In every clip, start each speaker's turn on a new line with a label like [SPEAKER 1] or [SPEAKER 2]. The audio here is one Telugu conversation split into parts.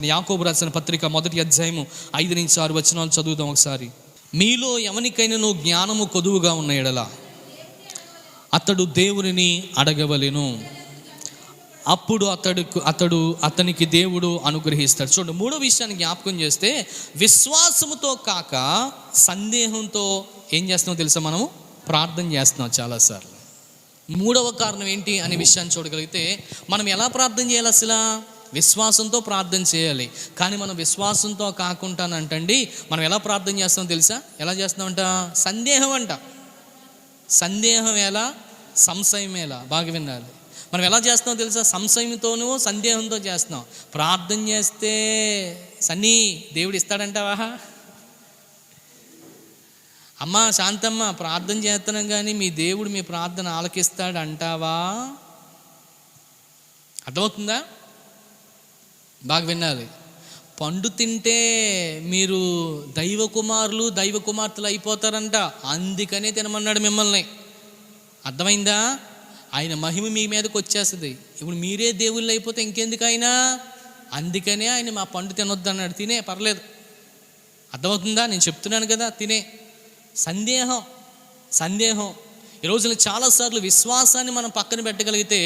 [SPEAKER 1] యాకోబు రాసిన పత్రిక 1వ అధ్యాయము 5-6 వచనాలు చదువుదాం ఒకసారి. మీలో ఎవనికైనా జ్ఞానము కొదువుగా ఉన్న ఎడల అతడు దేవునిని అడగవలెను, అప్పుడు అతనికి దేవుడు అనుగ్రహిస్తాడు. చూడండి, మూడో విషయాన్ని జ్ఞాపకం చేస్తే, విశ్వాసముతో కాక సందేహంతో ఏం చేస్తున్నాం తెలుసా, మనము ప్రార్థన చేస్తున్నాం చాలాసార్లు. మూడవ కారణం ఏంటి అనే విషయాన్ని చూడగలిగితే, మనం ఎలా ప్రార్థన చేయాలి? అసలు విశ్వాసంతో ప్రార్థన చేయాలి. కానీ మనం విశ్వాసంతో కాకుండానంటండి మనం ఎలా ప్రార్థన చేస్తామో తెలుసా? ఎలా చేస్తున్నామంట? సందేహం అంట. సందేహం ఎలా? సంశయం ఎలా? బాగా వినాలి. మనం ఎలా చేస్తున్నామో తెలుసా? సంశయంతోనూ సందేహంతో చేస్తున్నాం. ప్రార్థన చేస్తే సన్నీ దేవుడు ఇస్తాడంటావా? అమ్మా శాంతమ్మ, ప్రార్థన చేస్తున్నాం కానీ మీ దేవుడు మీ ప్రార్థన ఆలకిస్తాడు అంటావా? అర్థమవుతుందా? బాగా వినాలి. పండు తింటే మీరు దైవ కుమారులు దైవ కుమార్తెలు అయిపోతారంట, అందుకనే తినమన్నాడు మిమ్మల్ని. అర్థమైందా? ఆయన మహిమ మీ మీదకి వచ్చేస్తుంది. ఇప్పుడు మీరే దేవుళ్ళు అయిపోతే ఇంకెందుకు ఆయన? అందుకనే ఆయన మా పండు తినొద్దు అన్నాడు. తినే పర్లేదు. అర్థమవుతుందా? నేను చెప్తున్నాను కదా, తినే. సందేహం ఈ రోజున చాలాసార్లు విశ్వాసాన్ని మనం పక్కన పెట్టగలిగితే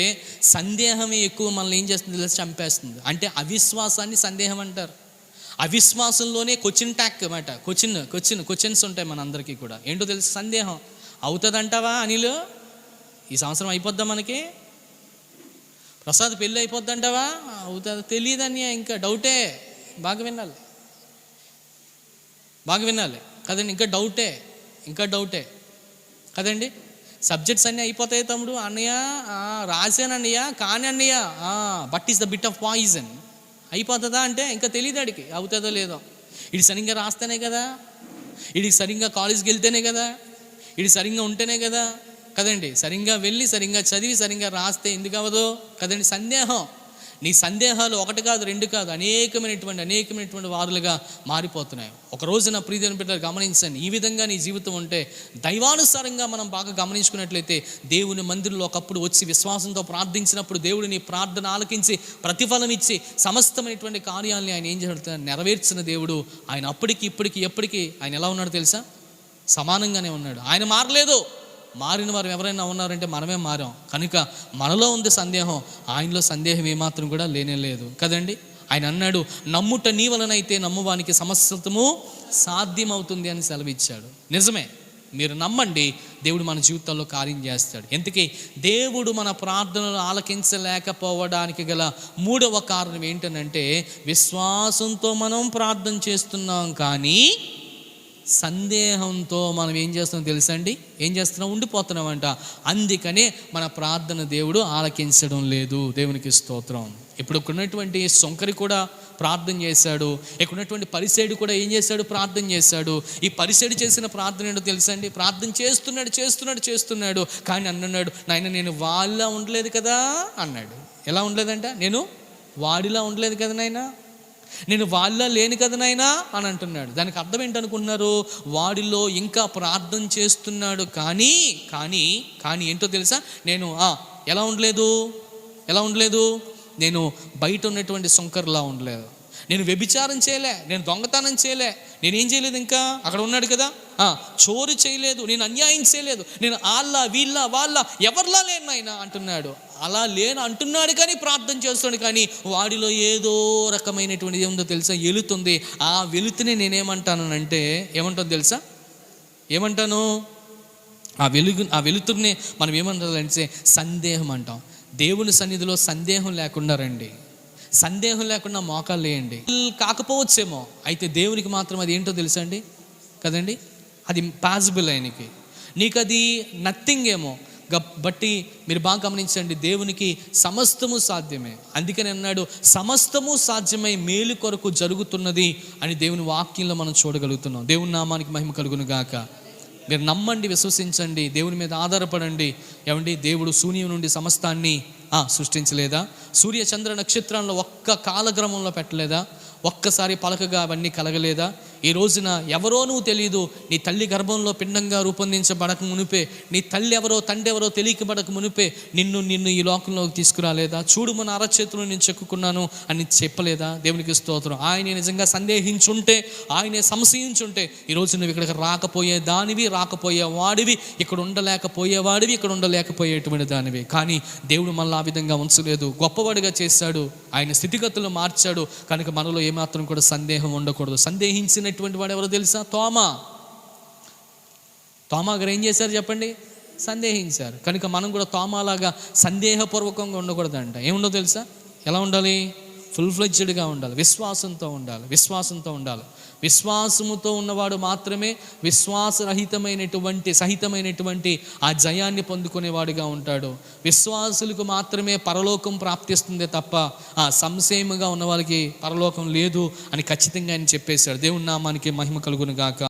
[SPEAKER 1] సందేహమే ఎక్కువ మనల్ని ఏం చేస్తుంది తెలిసి చంపేస్తుంది. అంటే అవిశ్వాసాన్ని సందేహం అంటారు. అవిశ్వాసంలోనే క్వశ్చన్ ట్యాక్ అన్నమాట. క్వశ్చన్స్ ఉంటాయి మన అందరికీ కూడా. ఏంటో తెలుసు? సందేహం. అవుతుందంటావా అనిల్? ఈ సంవత్సరం అయిపోద్దా మనకి? ప్రసాద్ పెళ్ళి అయిపోద్దంటావా? అవుతుందా? తెలియదని ఇంకా డౌటే. బాగా వినాలి కదండి. ఇంకా డౌటే కదండి. సబ్జెక్ట్స్ అన్నీ అయిపోతాయి తమ్ముడు. అన్నయ్య రాశానన్నయ్య, కానీ అన్నయ్య but is the bit of poison. అయిపోతుందా అంటే ఇంకా తెలియదు అడికి అవుతుందో లేదో. ఇది సరిగ్గా రాస్తేనే కదా, ఇది సరిగ్గా కాలేజ్కి వెళ్తేనే కదా, ఇది సరిగ్గా ఉంటేనే కదండి. సరిగ్గా వెళ్ళి సరిగ్గా చదివి సరిగ్గా రాస్తే ఎందుకు అవ్వదు కదండి. సందేహం. నీ సందేహాలు ఒకటి కాదు, రెండు కాదు, అనేకమైనటువంటి వారులుగా మారిపోతున్నాయి. ఒక రోజు నా ప్రియమైన బిడ్డలు గమనించండి, ఈ విధంగా నీ జీవితం ఉంటే దైవానుసారంగా మనం బాగా గమనించుకున్నట్లయితే దేవుని మందిరంలో ఒకప్పుడు వచ్చి విశ్వాసంతో ప్రార్థించినప్పుడు దేవుడు నీ ప్రార్థన ఆలకించి ప్రతిఫలం ఇచ్చి సమస్తమైనటువంటి కార్యాలని ఆయన ఏం చేస్తాడు? నెరవేర్చిన దేవుడు. ఆయన అప్పటికి ఇప్పటికి ఎప్పటికీ ఆయన ఎలా ఉన్నాడు తెలుసా? సమానంగానే ఉన్నాడు. ఆయన మారలేదు. మారిన వారు ఎవరైనా ఉన్నారంటే మనమే మారాం. కనుక మనలో ఉంది సందేహం, ఆయనలో సందేహం ఏమాత్రం కూడా లేనేలేదు కదండి. ఆయన అన్నాడు, నమ్ముట నీ వలనైతే నమ్మువానికి సమస్తము సాధ్యమవుతుంది అని సెలవిచ్చాడు. నిజమే, మీరు నమ్మండి, దేవుడు మన జీవితాల్లో కార్యం చేస్తాడు. ఎందుకే దేవుడు మన ప్రార్థనలు ఆలకించలేకపోవడానికి గల మూడవ కారణం ఏంటనంటే, విశ్వాసంతో మనం ప్రార్థన చేస్తున్నాం కానీ సందేహంతో మనం ఏం చేస్తున్నాం తెలుసండి? ఉండిపోతున్నామంట. అందుకనే మన ప్రార్థన దేవుడు ఆలకించడం లేదు. దేవునికి స్తోత్రం. ఇప్పుడు ఉన్నటువంటి సొంకరి కూడా ప్రార్థన చేశాడు. ఇక్కడ ఉన్నటువంటి పరిసేడు కూడా ఏం చేశాడు? ప్రార్థన చేశాడు. ఈ పరిసేడు చేసిన ప్రార్థన ఏంటో తెలుసండి? ప్రార్థన చేస్తున్నాడు కానీ అన్నాడు, నాయన నేను వాళ్ళ ఉండలేదు కదా అన్నాడు. ఎలా ఉండలేదంట? నేను వాడిలా ఉండలేదు కదా నాయన, నేను వాళ్ళ లేని కదా నాయనా అని అంటున్నాడు. దానికి అర్థం ఏంటనుకుంటున్నారు? వాడిలో ఇంకా ప్రార్థన చేస్తున్నాడు కానీ ఏంటో తెలుసా? నేను ఎలా ఉండలేదు? నేను బయట ఉన్నటువంటి సొంకర్లా ఉండలేదు. నేను వ్యభిచారం చేయలే, నేను దొంగతనం చేయలే, నేనేం చేయలేదు. ఇంకా అక్కడ ఉన్నాడు కదా, చోరు చేయలేదు, నేను అన్యాయం చేయలేదు, నేను వాళ్ళ ఎవరిలా లేను ఆయన అంటున్నాడు. అలా లేను అంటున్నాడు కానీ ప్రార్థన చేస్తున్నాడు. కానీ వాడిలో ఏదో రకమైనటువంటి ఏముందో తెలుసా? వెలుతుంది. ఆ వెలుతునే నేనేమంటానంటే ఏమంటాను తెలుసా? ఏమంటాను? ఆ వెలుతురునే మనం ఏమంటారంటే సందేహం అంటాం. దేవుని సన్నిధిలో సందేహం లేకుండా రండి, సందేహం లేకుండా మోకాలు వేయండి. కాకపోవచ్చేమో, అయితే దేవునికి మాత్రం అది ఏంటో తెలుసా అండి కదండి, అది పాసిబుల్. ఆయనకి నీకు అది నథింగ్ ఏమో, బట్టి మీరు బాగా గమనించండి, దేవునికి సమస్తము సాధ్యమే. అందుకని అన్నాడు, సమస్తము సాధ్యమై మేలు కొరకు జరుగుతున్నది అని దేవుని వాక్యంలో మనం చూడగలుగుతున్నాం. దేవుని నామానికి మహిమ కలుగును గాక. మీరు నమ్మండి, విశ్వసించండి, దేవుని మీద ఆధారపడండి. ఏమండి, దేవుడు శూన్యం నుండి సమస్తాన్ని సృష్టించలేదా? సూర్య చంద్ర నక్షత్రాల్లో ఒక్క కాలగ్రమంలో పెట్టలేదా? ఒక్కసారి పలకగా అవన్నీ కలగలేదా? ఈ రోజున ఎవరో నువ్వు తెలియదు, నీ తల్లి గర్భంలో పిండంగా రూపొందించబడక మునిపే, నీ తల్లి ఎవరో తండ్రి ఎవరో తెలియకబడక మునిపే నిన్ను ఈ లోకంలోకి తీసుకురాలేదా? చూడు మన అరచేతులు నేను చెక్కుకున్నాను అని చెప్పలేదా? దేవునికి స్తోత్రం. ఆయన నిజంగా సందేహించుంటే, ఆయనే సంశయించుంటే ఈరోజు నువ్వు ఇక్కడికి రాకపోయే దానివి, రాకపోయే వాడివి, ఇక్కడ ఉండలేకపోయేవాడివి, ఇక్కడ ఉండలేకపోయేటువంటి దానివి. కానీ దేవుడు మనల్ని ఆ విధంగా ఉంచలేదు, గొప్పవాడిగా చేశాడు, ఆయన స్థితిగతులు మార్చాడు. కనుక మనలో ఏమాత్రం కూడా సందేహం ఉండకూడదు. సందేహించినటువంటి వాడు ఎవరో తెలుసా? తోమా గారు ఏం చేశారు చెప్పండి? సందేహించారు. కనుక మనం కూడా తోమాలాగా సందేహపూర్వకంగా ఉండకూడదంట. ఏముండో తెలుసా? ఎలా ఉండాలి? ఫుల్ ఫ్లెడ్జ్డ్గా ఉండాలి, విశ్వాసంతో ఉండాలి. విశ్వాసముతో ఉన్నవాడు మాత్రమే సహితమైనటువంటి ఆ జయాన్ని పొందుకునేవాడిగా ఉంటాడు. విశ్వాసులకు మాత్రమే పరలోకం ప్రాప్తిస్తుంది తప్ప సంశయముగా ఉన్న వాళ్ళకి పరలోకం లేదు అని ఖచ్చితంగా ఆయన చెప్పేశాడు. దేవుని నామానికి మహిమ కలుగును గాక.